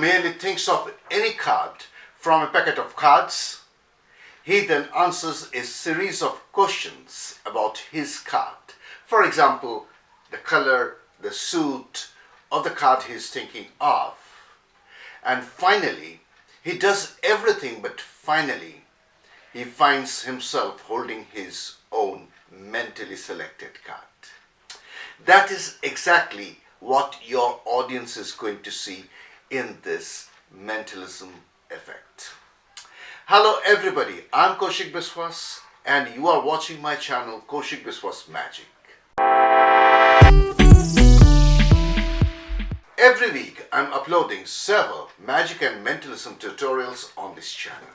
merely thinks of any card from a packet of cards. He then answers a series of questions about his card. For example, the color, the suit of the card he is thinking of. And finally, he does everything, but finally, he finds himself holding his own mentally selected card. That is exactly what your audience is going to see in this mentalism effect. Hello everybody, I'm Kaushik Biswas and you are watching my channel Kaushik Biswas Magic. Every week I'm uploading several magic and mentalism tutorials on this channel.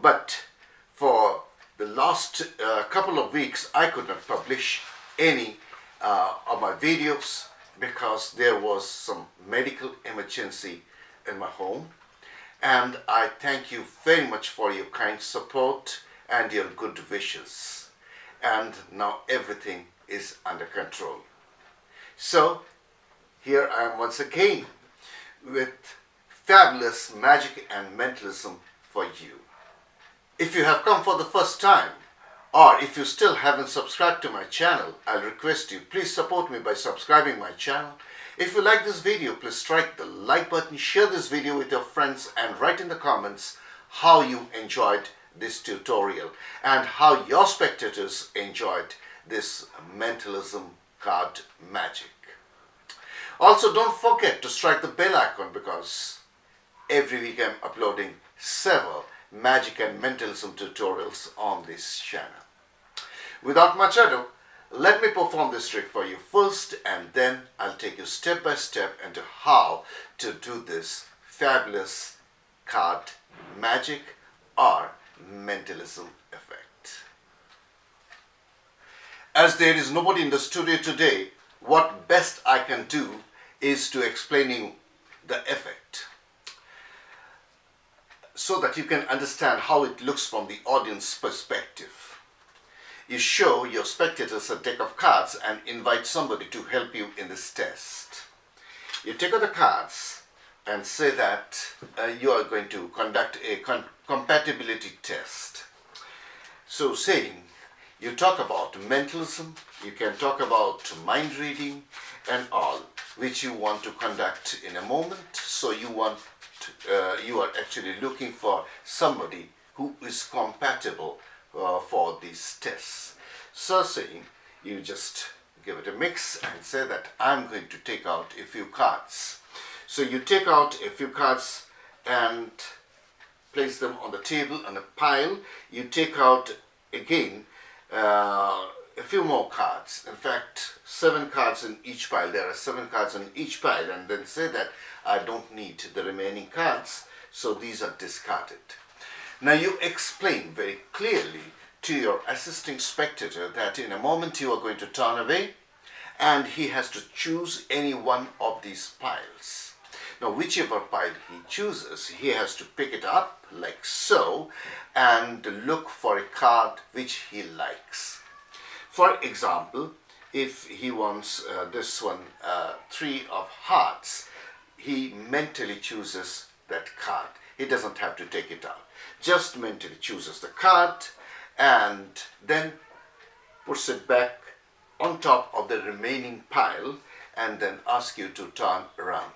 But for the last couple of weeks I could not publish any of my videos because there was some medical emergency in my home, and I thank you very much for your kind support and your good wishes, and now everything is under control. So here I am once again with fabulous magic and mentalism for you. If you have come for the first time, or if you still haven't subscribed to my channel, I'll request you, please support me by subscribing my channel. If you like this video, please strike the like button, share this video with your friends and write in the comments how you enjoyed this tutorial and how your spectators enjoyed this mentalism card magic. Also, don't forget to strike the bell icon because every week I'm uploading several magic and mentalism tutorials on this channel. Without much ado, let me perform this trick for you first, and then I'll take you step by step into how to do this fabulous card magic or mentalism effect. As there is nobody in the studio today, what best I can do is to explain you the effect so that you can understand how it looks from the audience perspective. You show your spectators a deck of cards and invite somebody to help you in this test. You take out the cards and say that you are going to conduct a compatibility test. So saying, you talk about mentalism, you can talk about mind reading and all, which you want to conduct in a moment. So you are actually looking for somebody who is compatible for these tests. So saying, you just give it a mix and say that I'm going to take out a few cards. So you take out a few cards and place them on the table on a pile. You take out again a few more cards. In fact, 7 cards in each pile. There are 7 cards in each pile, and then say that I don't need the remaining cards, so these are discarded. Now you explain very clearly to your assisting spectator that in a moment you are going to turn away and he has to choose any one of these piles. Now whichever pile he chooses, he has to pick it up like so and look for a card which he likes. For example, if he wants this one, 3 of hearts, he mentally chooses that card. He doesn't have to take it out. Just mentally chooses the card and then puts it back on top of the remaining pile and then asks you to turn around.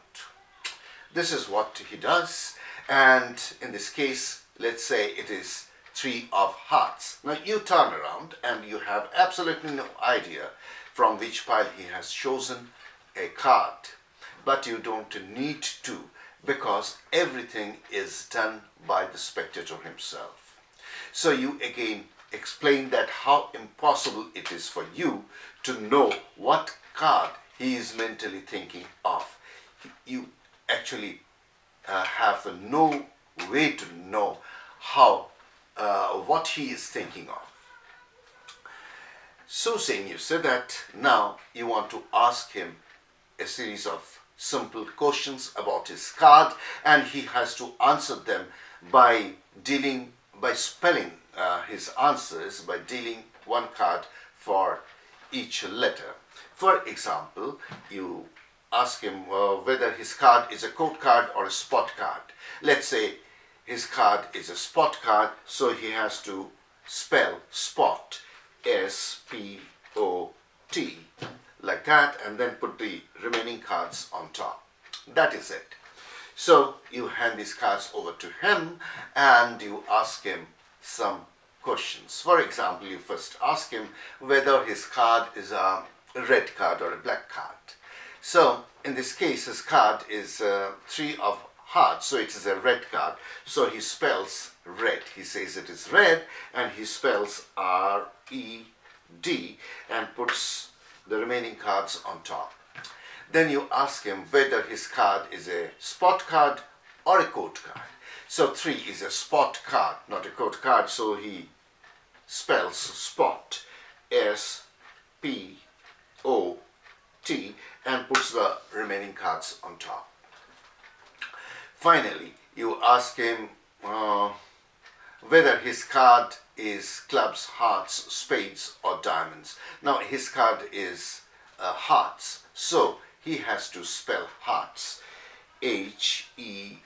This is what he does, and in this case, let's say it is 3 of hearts. Now you turn around and you have absolutely no idea from which pile he has chosen a card, but you don't need to, because everything is done by the spectator himself. So you again explain that how impossible it is for you to know what card he is mentally thinking of. You actually have no way to know how what he is thinking of. So saying, you say that now you want to ask him a series of simple questions about his card, and he has to answer them by spelling his answers, by dealing one card for each letter. For example, you ask him whether his card is a code card or a spot card. Let's say his card is a spot card, so he has to spell spot, S-P-O-T, like that, and then put the remaining cards on top. That is it. So you hand these cards over to him and you ask him some questions. For example, you first ask him whether his card is a red card or a black card. So in this case, his card is 3 of hearts, so it is a red card. So he spells red. He says it is red and he spells R-E-D and puts the remaining cards on top. Then you ask him whether his card is a spot card or a code card. So 3 is a spot card, not a code card, so he spells spot, S-P-O-T, and puts the remaining cards on top. Finally, you ask him whether his card is clubs, hearts, spades, or diamonds. Now his card is hearts, so he has to spell hearts, H-E-A-R-T-S.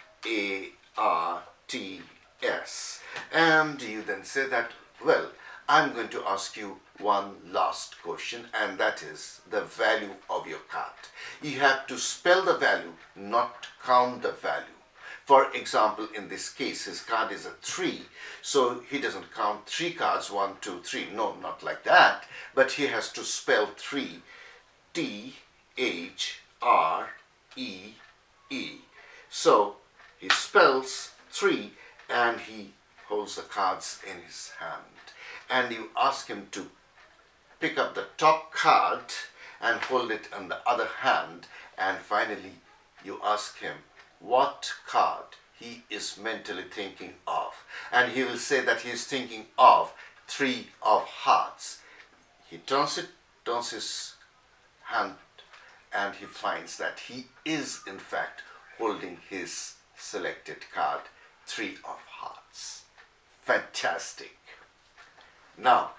And you then say that, well, I'm going to ask you one last question, and that is the value of your card. You have to spell the value, not count the value. For example, in this case, his card is a 3, so he doesn't count 3 cards, 1, 2, 3. No, not like that. But he has to spell 3, T-H-R-E-E. So he spells 3 and he holds the cards in his hand. And you ask him to pick up the top card and hold it in the other hand. And finally, you ask him what card he is mentally thinking of. And he will say that he is thinking of 3 of hearts. He turns his hand, and he finds that he is in fact holding his selected card, 3 of hearts. Fantastic. Now,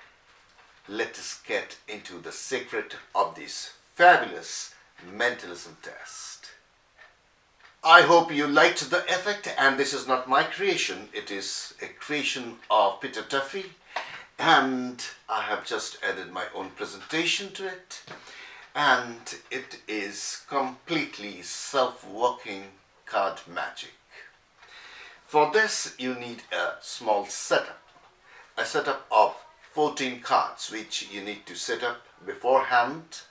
let us get into the secret of this fabulous mentalism test. I hope you liked the effect, and this is not my creation. It is a creation of Peter Duffy, and I have just added my own presentation to it, and it is completely self-working card magic. For this, you need a small setup, a setup of 14 cards, which you need to set up beforehand.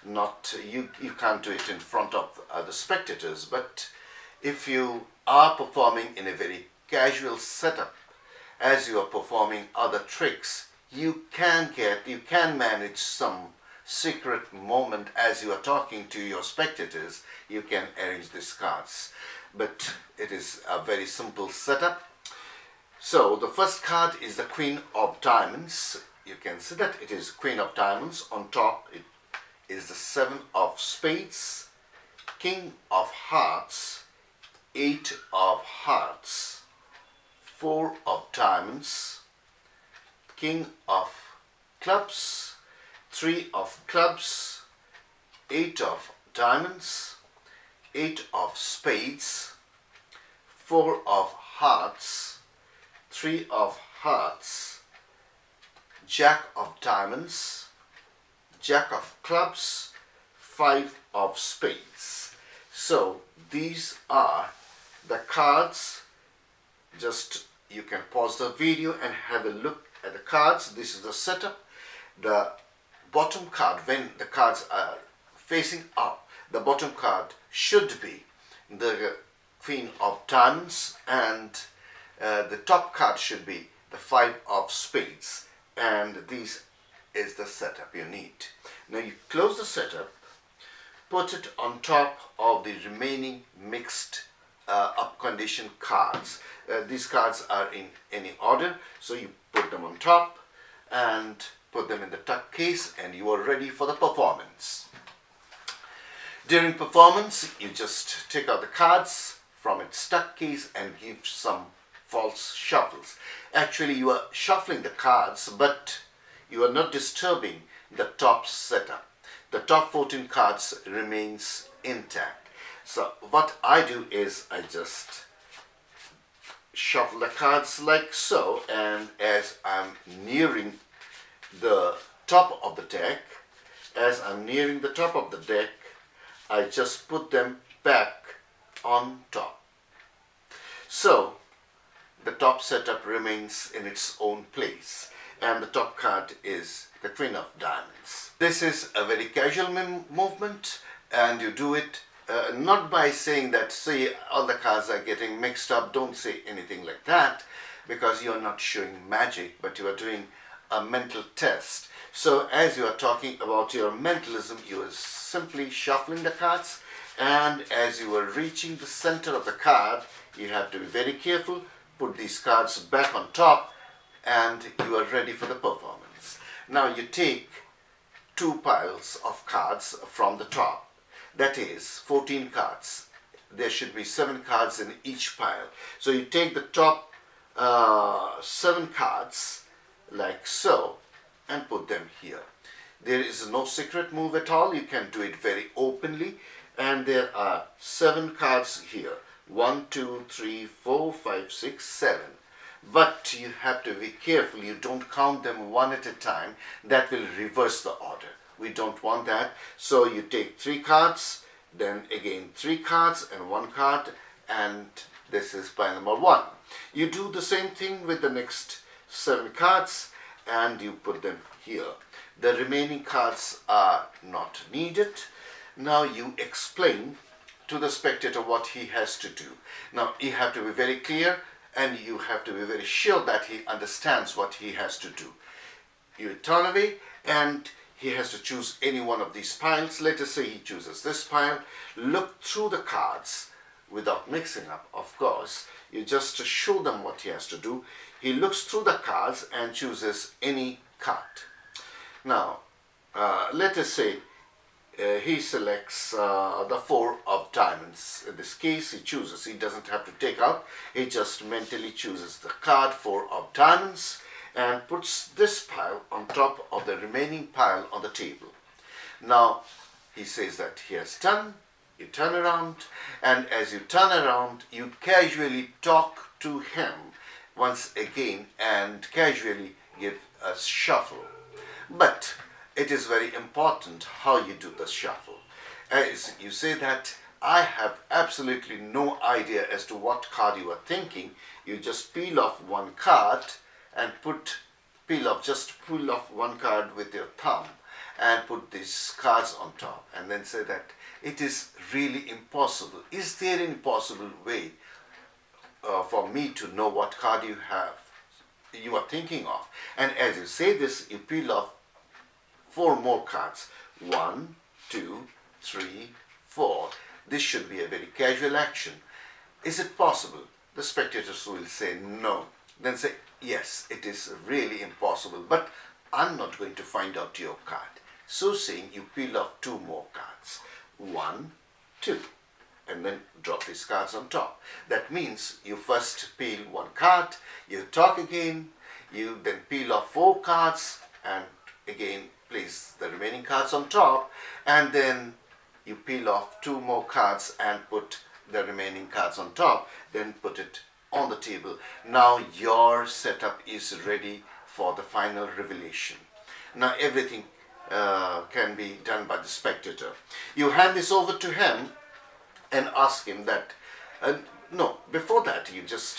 Not you can't do it in front of the spectators, but if you are performing in a very casual setup, as you are performing other tricks, you can manage some secret moment as you are talking to your spectators. You can arrange these cards, but it is a very simple setup. So the first card is the Queen of Diamonds. You can see that it is Queen of Diamonds. On top it is the 7 of Spades, King of Hearts, 8 of Hearts, 4 of Diamonds, King of Clubs, 3 of Clubs, 8 of Diamonds, 8 of Spades, 4 of Hearts, 3 of Hearts, Jack of Diamonds, Jack of Clubs, 5 of Spades. So these are the cards. Just you can pause the video and have a look at the cards. This is the setup. The bottom card, when the cards are facing up, the bottom card should be the Queen of Diamonds, and the top card should be the 5 of Spades. And this is the setup you need. Now you close the setup, put it on top of the remaining mixed up condition cards. These cards are in any order, so you put them on top and put them in the tuck case, and you are ready for the performance. During performance, you just take out the cards from its tuck case and give some false shuffles. Actually, you are shuffling the cards, but you are not disturbing the top setup. the top 14 cards remains intact. So what I do is I just shuffle the cards like so, and as I'm nearing the top of the deck, I just put them back on top. So the top setup remains in its own place, and the top card is the Queen of Diamonds. This is a very casual movement, and you do it not by saying that, see, all the cards are getting mixed up. Don't say anything like that, because you are not showing magic, but you are doing a mental test. So as you are talking about your mentalism, you are simply shuffling the cards, and as you are reaching the center of the card, you have to be very careful. Put these cards back on top, and you are ready for the performance. Now you take 2 piles of cards from the top. That is 14 cards. There should be 7 cards in each pile. So you take the top 7 cards like so and put them here. There is no secret move at all. You can do it very openly. And there are 7 cards here. 1, 2, 3, 4, 5, 6, 7. But you have to be careful. You don't count them one at a time. That will reverse the order. We don't want that. So you take 3 cards, then again 3 cards and 1 card, and this is pile number 1. You do the same thing with the next 7 cards, and you put them here. The remaining cards are not needed. Now you explain to the spectator what he has to do. Now you have to be very clear, and you have to be very sure that he understands what he has to do. You turn away, and he has to choose any one of these piles. Let us say he chooses this pile. Look through the cards without mixing up, of course. You just show them what he has to do. He looks through the cards and chooses any card. Now, let us say he selects the 4 of diamonds. In this case, he chooses. He doesn't have to take out. He just mentally chooses the card 4 of diamonds and puts this pile on top of the remaining pile on the table. Now, he says that he has done. You turn around, and as you turn around, you casually talk to him once again and casually give a shuffle. But it is very important how you do the shuffle. As you say that, I have absolutely no idea as to what card you are thinking. You just peel off 1 card and peel off 1 card with your thumb and put these cards on top, and then say that it is really impossible. Is there any possible way for me to know what card you are thinking of? And as you say this, you peel off 4 more cards. 1, 2, 3, 4. This should be a very casual action. Is it possible? The spectators will say no. Then say, yes, it is really impossible, but I'm not going to find out your card. So saying, you peel off 2 more cards. 1, 2, and then drop these cards on top. That means you first peel 1 card, you talk again, you then peel off 4 cards, and again place the remaining cards on top, and then you peel off 2 more cards and put the remaining cards on top, then put it on the table. Now your setup is ready for the final revelation. Now everything can be done by the spectator. You hand this over to him and ask him that, no, before that you just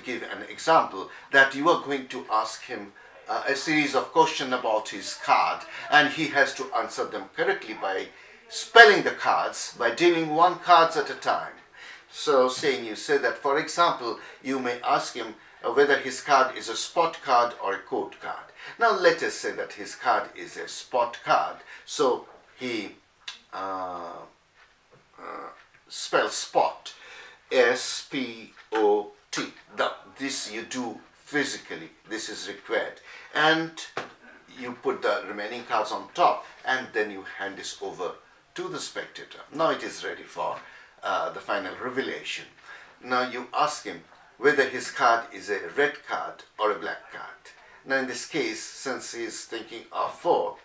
give an example that you are going to ask him a series of questions about his card, and he has to answer them correctly by spelling the cards, by dealing 1 card at a time. So you say that, for example, you may ask him whether his card is a spot card or a code card. Now let us say that his card is a spot card. So he spells spot, S-P-O-T. Now this you do physically. This is required. And you put the remaining cards on top, and then you hand this over to the spectator. Now it is ready for the final revelation. Now you ask him whether his card is a red card or a black card. Now in this case, since he is thinking of 4,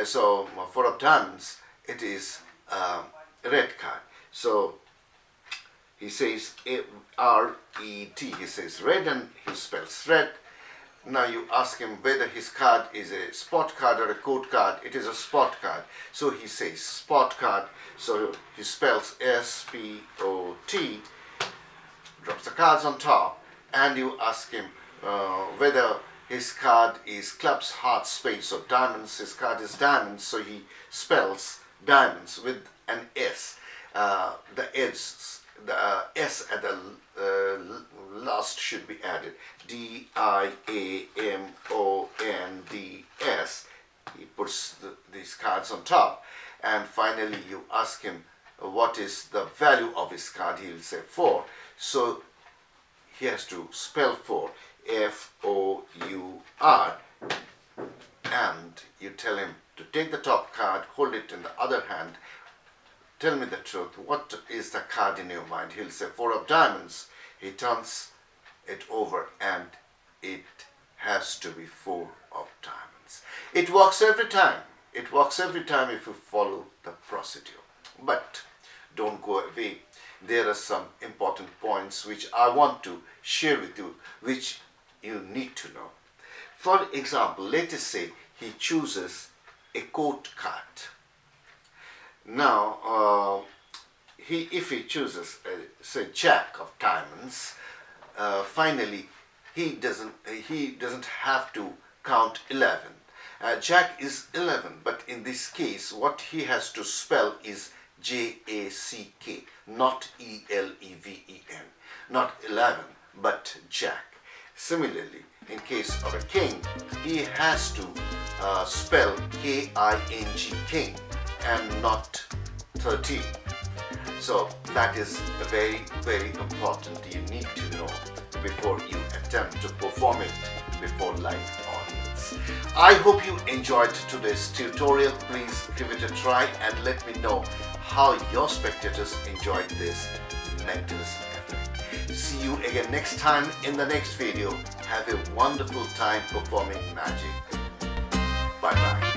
So four of diamonds, it is red card. So he says R-E-D, he says red, and he spells red. Now you ask him whether his card is a spot card or a code card. It is a spot card. So he says spot card. So he spells S-P-O-T, drops the cards on top, and you ask him whether his card is clubs, hearts, spades, or diamonds. His card is diamonds, so he spells diamonds with an S. The S at the last should be added. D-I-A-M-O-N-D-S. He puts these cards on top, and finally you ask him what is the value of his card. He will say 4. So he has to spell 4, F-O-U-R, and you tell him to take the top card, hold it in the other hand, tell me the truth, what is the card in your mind? He'll say 4 of diamonds. He turns it over and it has to be 4 of diamonds. It works every time. It works every time if you follow the procedure. But don't go away. There are some important points which I want to share with you, which you need to know. For example, let us say he chooses a court card. Now, if he chooses, say, Jack of diamonds, finally he doesn't have to count 11. Jack is 11, but in this case, what he has to spell is J-A-C-K, not E-L-E-V-E-N, not 11, but Jack. Similarly, in case of a king, he has to spell K-I-N-G, king, and not 13. So that is very, very important. You need to know before you attempt to perform it before live audience. I hope you enjoyed today's tutorial. Please give it a try and let me know how your spectators enjoyed this Mentalism effect. See you again next time in the next video. Have a wonderful time performing magic. Bye bye.